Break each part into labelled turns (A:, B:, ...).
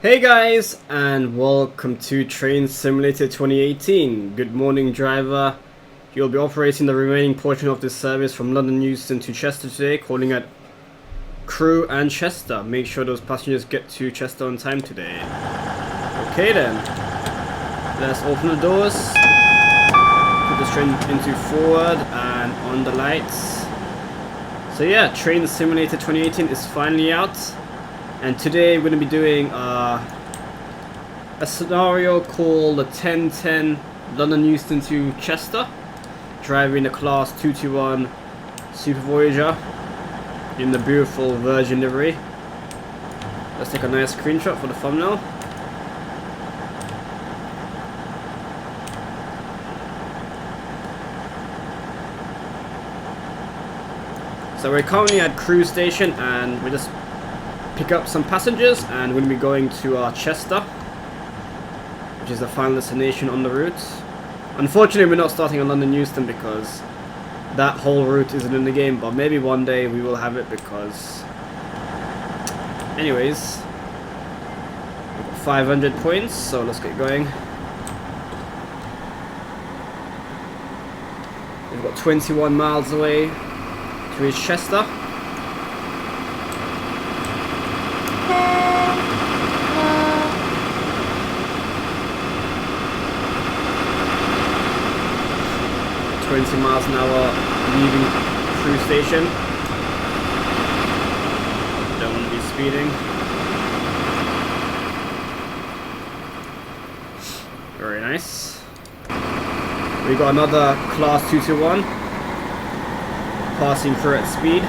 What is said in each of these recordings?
A: Hey guys, and welcome to Train Simulator 2018. Good morning, driver. You'll be operating the remaining portion of this service from London Euston to Chester today, calling at Crewe and Chester. Make sure those passengers get to Chester on time today. Okay then, let's open the doors, put this train into forward and on the lights. So yeah, Train Simulator 2018 is finally out. And today we're going to be doing a scenario called the 1010 London Euston to Chester, driving the class 221 Super Voyager in the beautiful Virgin livery. Let's take a nice screenshot for the thumbnail. So we're currently at Crewe station and we're just pick up some passengers and we're going to be going to Chester, which is the final destination on the route. Unfortunately, we're not starting on London Euston because that whole route isn't in the game, but maybe one day we will have it because... Anyways, we've got 500 points, so let's get going. We've got 21 miles away to reach Chester. Miles an hour leaving Crewe station. Don't want to be speeding. Very nice. We got another class 221 passing through at speed.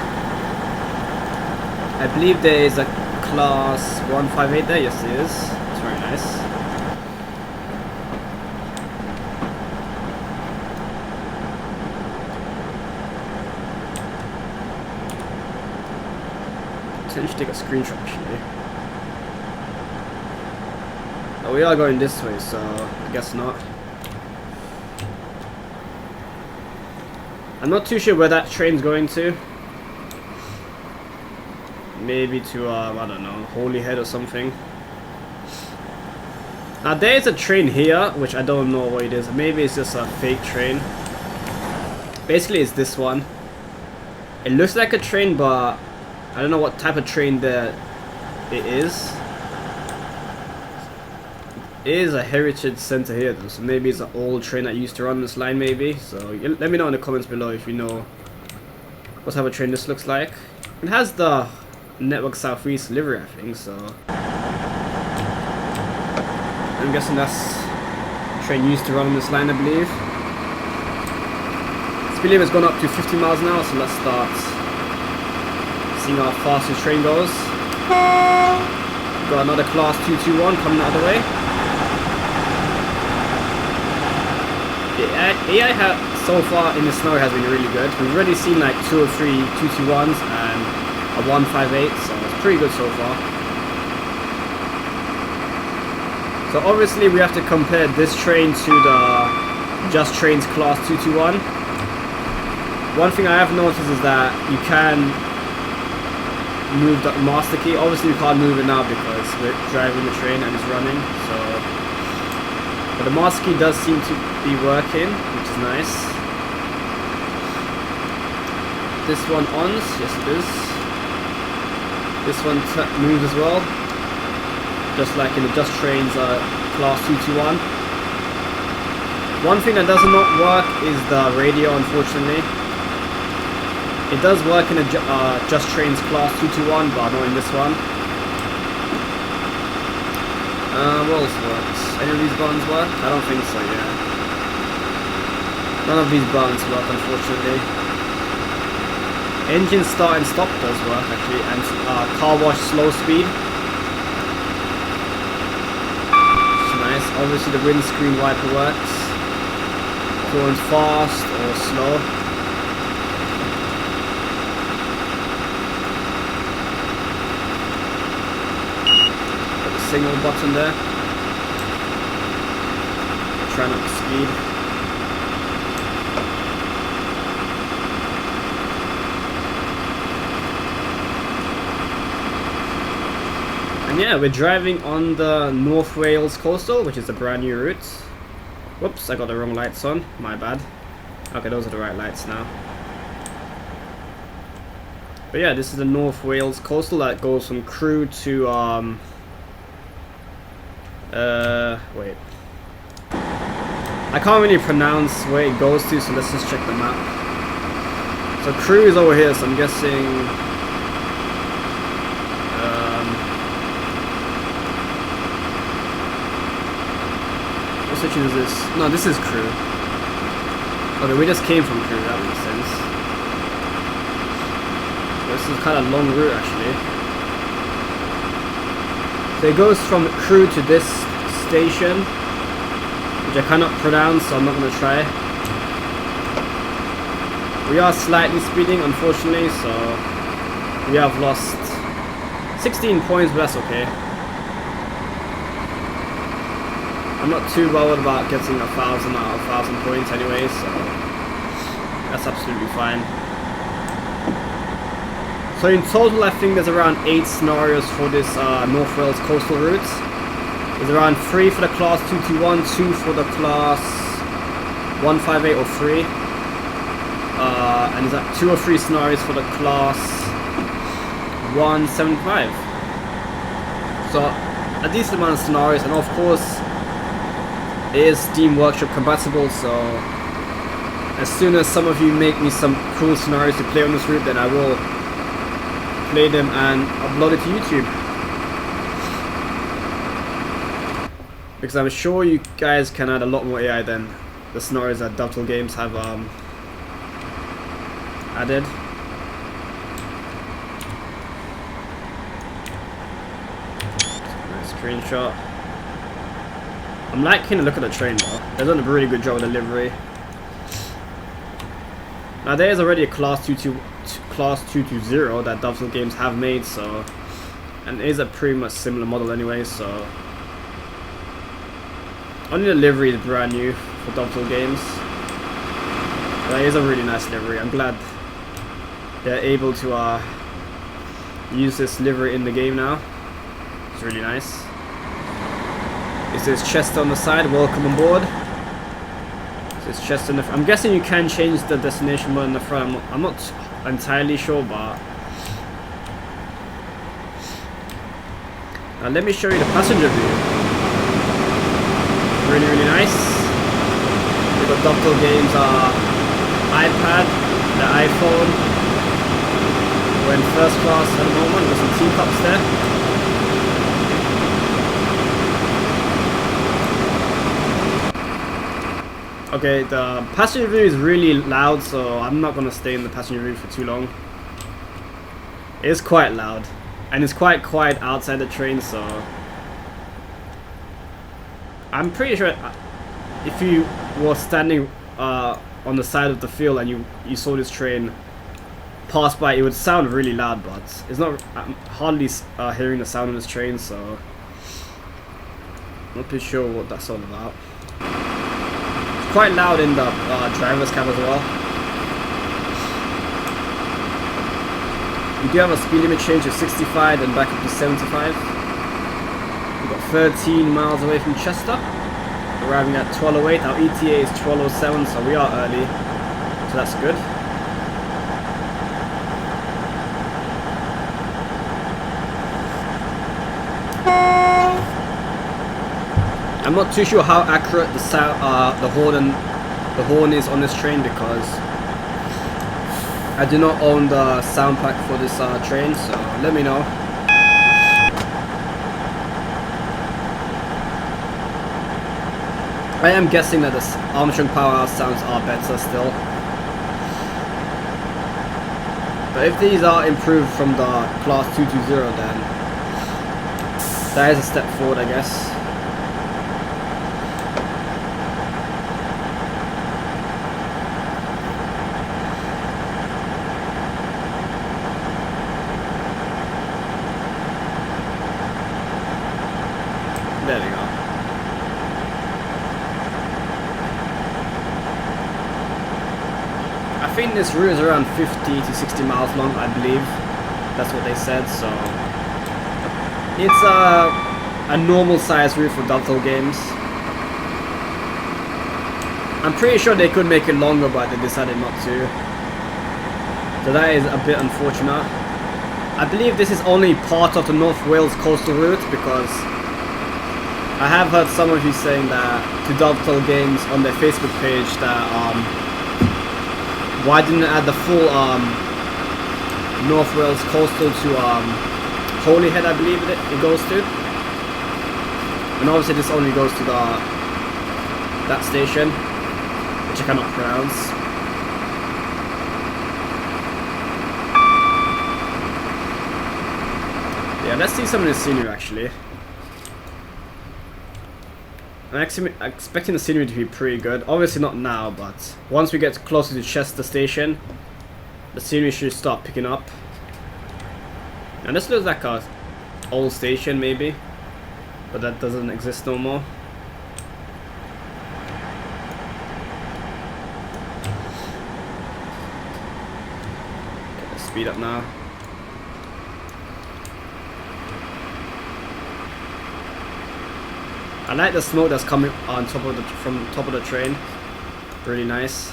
A: I believe there is a class 158 there. Yes, there is. It's very nice. I should take a screenshot actually. Oh, we are going this way, so I guess not. I'm not too sure where that train's going to. Maybe to I don't know, Holyhead or something. Now there is a train here, which I don't know what it is. Maybe it's just a fake train. Basically, it's this one. It looks like a train, but I don't know what type of train that it is. It is a heritage center here though, so maybe it's an old train that used to run this line maybe. So let me know in the comments below if you know what type of train this looks like. It has the Network Southeast livery, I think, so I'm guessing that's the train used to run on this line, I believe. This believe it's gone up to 50 miles an hour, so let's start seeing how fast this train goes. We've got another class 221 coming out of the way. The AI so far in the snow has been really good. We've already seen like 2 or 3 221s and a 158, so it's pretty good so far. So obviously we have to compare this train to the Just Trains class 221. One thing I have noticed is that you can move the master key. Obviously we can't move it now because we're driving the train and it's running, so but the master key does seem to be working, which is nice. This one ons, yes it is. This one moves as well, just like in the Just Trains class 221. One thing that does not work is the radio, unfortunately. It does work in a Just Trains class 221, but not in this one. What else works? Any of these buttons work? I don't think so, yeah. None of these buttons work, unfortunately. Engine start and stop does work, actually, and car wash slow speed. Which is nice. Obviously the windscreen wiper works. Going fast or slow. Signal button there. Try not to speed. And yeah, we're driving on the North Wales Coastal, which is a brand new route. Whoops, I got the wrong lights on, my bad. Okay, those are the right lights now. But yeah, this is the North Wales Coastal that goes from Crewe to wait. I can't really pronounce where it goes to, so let's just check the map. So Crewe is over here, so I'm guessing what section is this? No, this is Crewe. Okay, we just came from Crewe, that makes sense. This is kind of a long route actually. So it goes from Crewe to this station, which I cannot pronounce, so I'm not going to try. We are slightly speeding, unfortunately, so we have lost 16 points, but that's okay. I'm not too bothered about getting 1,000 out of 1,000 points anyway, so that's absolutely fine. So in total, I think there's around 8 scenarios for this North Wales coastal route. There's around 3 for the class 221, 2 for the class 158 or 3. And there's 2 or 3 scenarios for the class 175. So a decent amount of scenarios, and of course it is Steam Workshop compatible, so as soon as some of you make me some cool scenarios to play on this route, then I will play them and upload it to YouTube. Because I'm sure you guys can add a lot more AI than the scenarios that Dovetail Games have added. Nice screenshot. I'm liking the look of the train though. They've done a really good job with the livery. Now there is already a class 220 that Dovetail Games have made, so, and it is a pretty much similar model anyway, so only the livery is brand new for Dovetail Games. But it is a really nice livery. I'm glad they're able to use this livery in the game now. It's really nice. It says Chester on the side, welcome on board. It says Chester in the front. I'm guessing you can change the destination mode in the front. I'm not entirely sure, but let me show you the passenger view. Really, really nice. We've got Dovetail Games iPad, the iPhone. We're in first class at the moment. We've got some teacups there. Okay, the passenger view is really loud, so I'm not going to stay in the passenger view for too long. It's quite loud, and it's quite quiet outside the train, so I'm pretty sure if you were standing on the side of the field and you saw this train pass by, it would sound really loud, but it's not. I'm hardly hearing the sound of this train, so I'm not too sure what that's all about. Quite loud in the driver's cab as well. We do have a speed limit change of 65 and back up to 75. We've got 13 miles away from Chester. Arriving at 12:08. Our ETA is 12:07, so we are early. So that's good. I'm not too sure how accurate the horn is on this train, because I do not own the sound pack for this train, so let me know. I am guessing that the Armstrong Powerhouse sounds are better still. But if these are improved from the Class 220, then that is a step forward, I guess. There we go. I think this route is around 50 to 60 miles long, I believe. That's what they said, so It's a normal size route for Dovetail games. I'm pretty sure they could make it longer, but they decided not to. So that is a bit unfortunate. I believe this is only part of the North Wales coastal route, because I have heard some of you saying that to Dovetail Games on their Facebook page that why didn't it add the full North Wales coastal to Holyhead, I believe it goes to. And obviously this only goes to that station, which I cannot pronounce. Yeah, let's see some of the scenery actually. I'm expecting the scenery to be pretty good. Obviously not now, but once we get closer to Chester station, the scenery should start picking up. And this looks like a old station maybe, but that doesn't exist no more. Okay, let's speed up now. I like the smoke that's coming on top of from the top of the train. Really nice.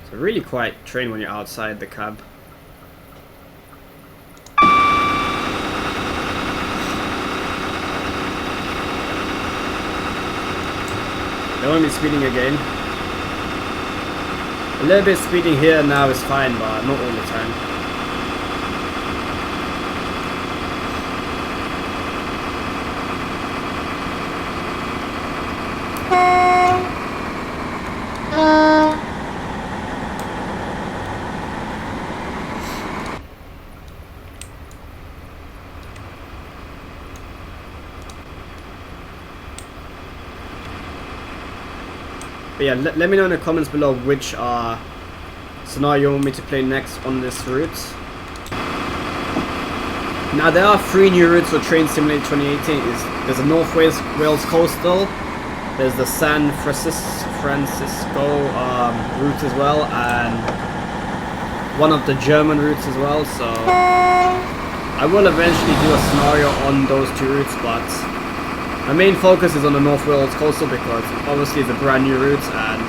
A: It's a really quiet train when you're outside the cab. Don't want me speeding again. A little bit speeding here now is fine, but not all the time. But yeah, let me know in the comments below which scenario you want me to play next on this route. Now there are 3 new routes for Train Simulator 2018. There's a North Wales Coastal, there's the San Francisco route as well, and one of the German routes as well. So I will eventually do a scenario on those 2 routes, but my main focus is on the North Wales Coastal because obviously it's a brand new route and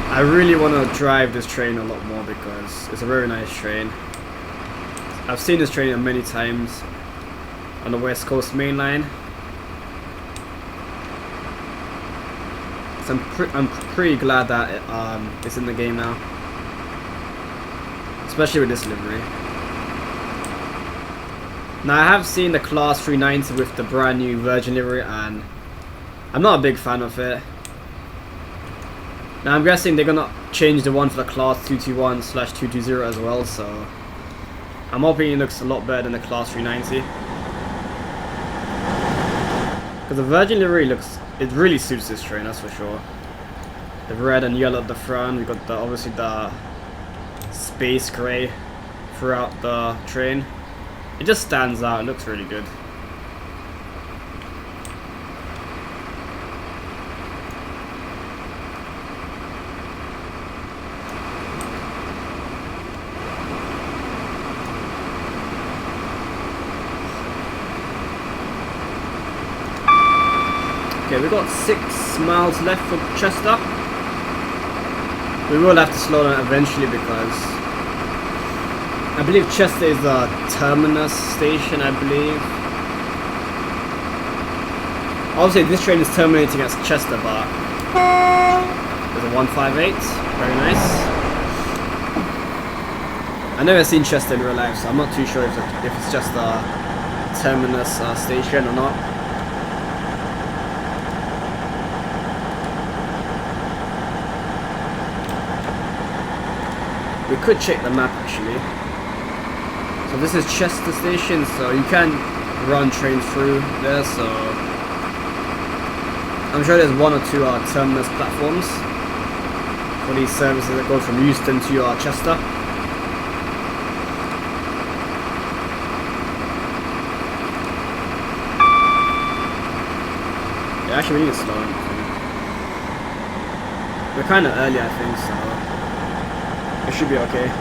A: I really want to drive this train a lot more because it's a very nice train. I've seen this train many times on the West Coast Main Line. So I'm pretty glad that it's in the game now, especially with this livery. Now I have seen the Class 390 with the brand new Virgin livery and I'm not a big fan of it. Now I'm guessing they're gonna change the one for the Class 221/220 as well, so I'm hoping it looks a lot better than the Class 390. Because the Virgin livery it really suits this train, that's for sure. The red and yellow at the front, we've got obviously the space grey throughout the train. It just stands out, it looks really good. Okay, we've got 6 miles left for Chester. We will have to slow down eventually because I believe Chester is a terminus station, I believe. Obviously this train is terminating at Chester, but there's a 158, very nice. I've never seen Chester in real life, so I'm not too sure if it's just a terminus station or not. We could check the map actually. So this is Chester Station, so you can run trains through there, so I'm sure there's 1 or 2 terminus platforms for these services that go from Euston to Chester. Yeah, actually we need to slow down. We're kind of early, I think, so it should be okay.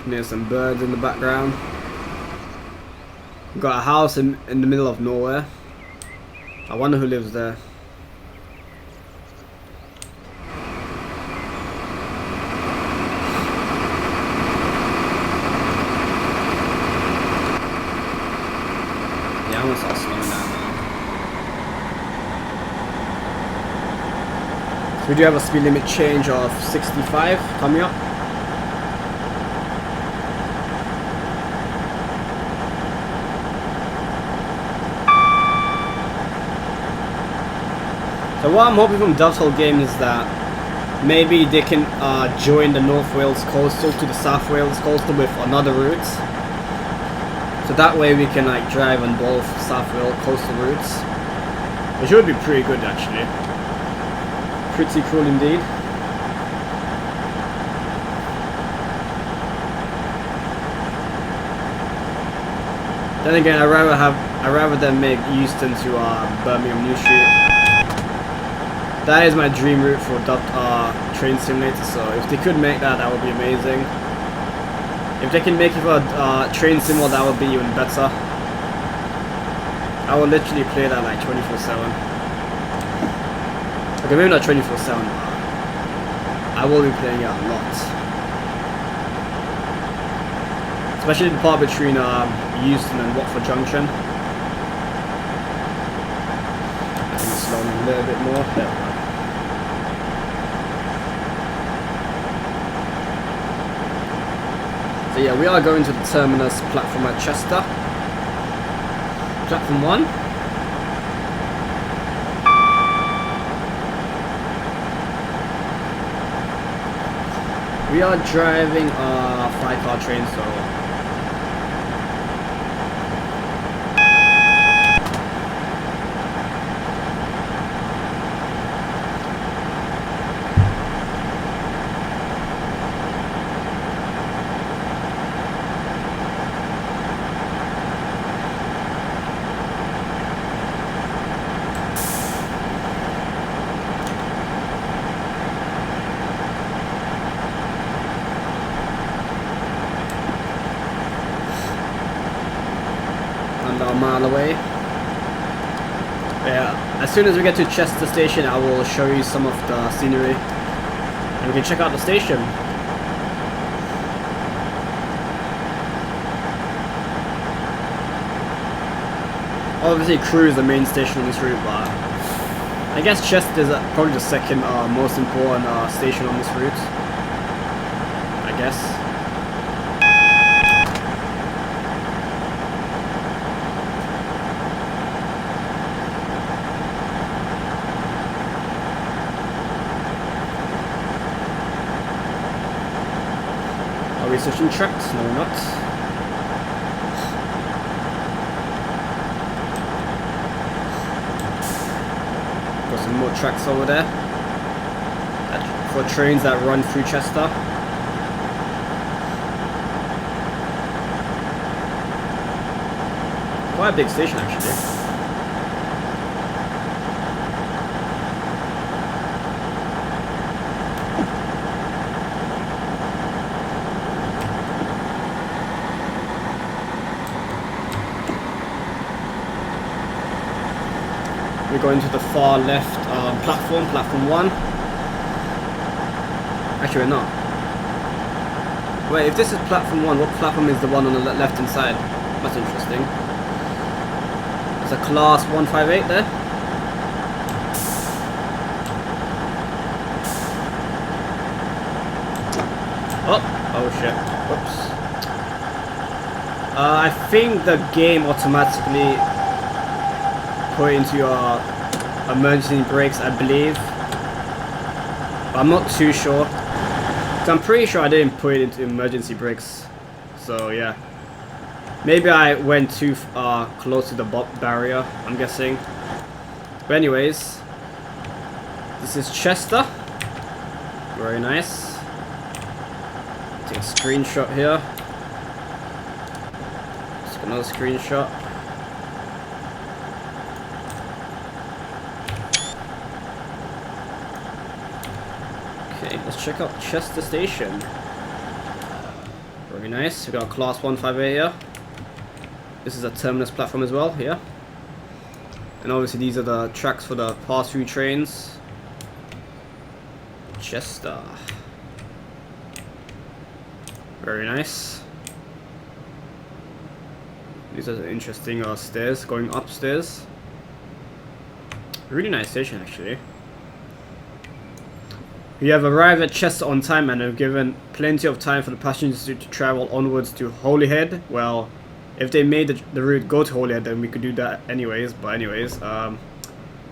A: There's some birds in the background. We've got a house in the middle of nowhere. I wonder who lives there. Yeah, I'm gonna start slowing down now. So we do have a speed limit change of 65 coming up. So what I'm hoping from Dovetail Game is that maybe they can join the North Wales coastal to the South Wales coastal with another route. So that way we can like drive on both South Wales coastal routes, which would be pretty good actually. Pretty cool indeed. Then again, I'd rather than make Euston to Birmingham New Street. That is my dream route for Train Simulator, so if they could make that, that would be amazing. If they can make it for Train Sim, that would be even better. I will literally play that like 24/7. Okay, maybe not 24/7. I will be playing it a lot. Especially the part between Euston and Watford Junction. I think it's slowing a little bit more. There we go. So yeah, we are going to the terminus platform at Chester. Platform 1. We are driving a 5-car train, so a mile away. Yeah, as soon as we get to Chester station, I will show you some of the scenery and we can check out the station. Obviously Crewe is the main station on this route, but I guess Chester is probably the second most important station on this route, I guess. Are we switching tracks? No, we're not. Got some more tracks over there for trains that run through Chester. Quite a big station actually. We're going to the far left platform, platform 1. Actually, we're not. Wait, if this is platform 1, what platform is the one on the left hand side? That's interesting. There's a class 158 there. Oh shit. Whoops. I think the game automatically put into your emergency brakes, I believe. But I'm not too sure. So I'm pretty sure I didn't put it into emergency brakes. So yeah. Maybe I went too close to the barrier, I'm guessing. But anyways, this is Chester. Very nice. Take a screenshot here. Just another screenshot. Okay, let's check out Chester Station. Very nice. We got a Class 158 here. This is a terminus platform as well here. And obviously these are the tracks for the pass-through trains. Chester. Very nice. These are the interesting stairs going upstairs. Really nice station actually. We have arrived at Chester on time and have given plenty of time for the passengers to travel onwards to Holyhead. Well, if they made the route go to Holyhead, then we could do that anyways. But anyways, or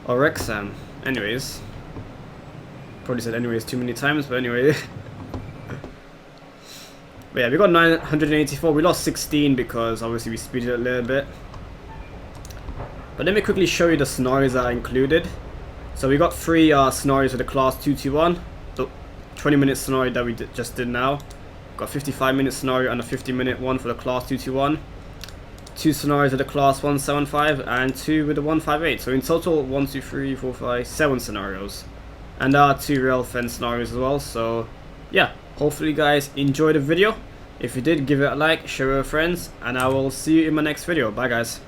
A: Wrexham. Anyways, probably said anyways too many times. But anyway, but yeah, we got 984. We lost 16 because obviously we speeded a little bit. But let me quickly show you the scenarios that are included. So we got 3 scenarios with the Class 221. The 20-minute scenario that we just did now. Got a 55-minute scenario and a 50-minute one for the Class 221. 2 scenarios with the Class 175 and 2 with the 158. So in total, 1, 2, 3, 4, 5, 7 scenarios. And there are 2 railfan scenarios as well. So yeah, hopefully you guys enjoyed the video. If you did, give it a like, share it with friends, and I will see you in my next video. Bye guys.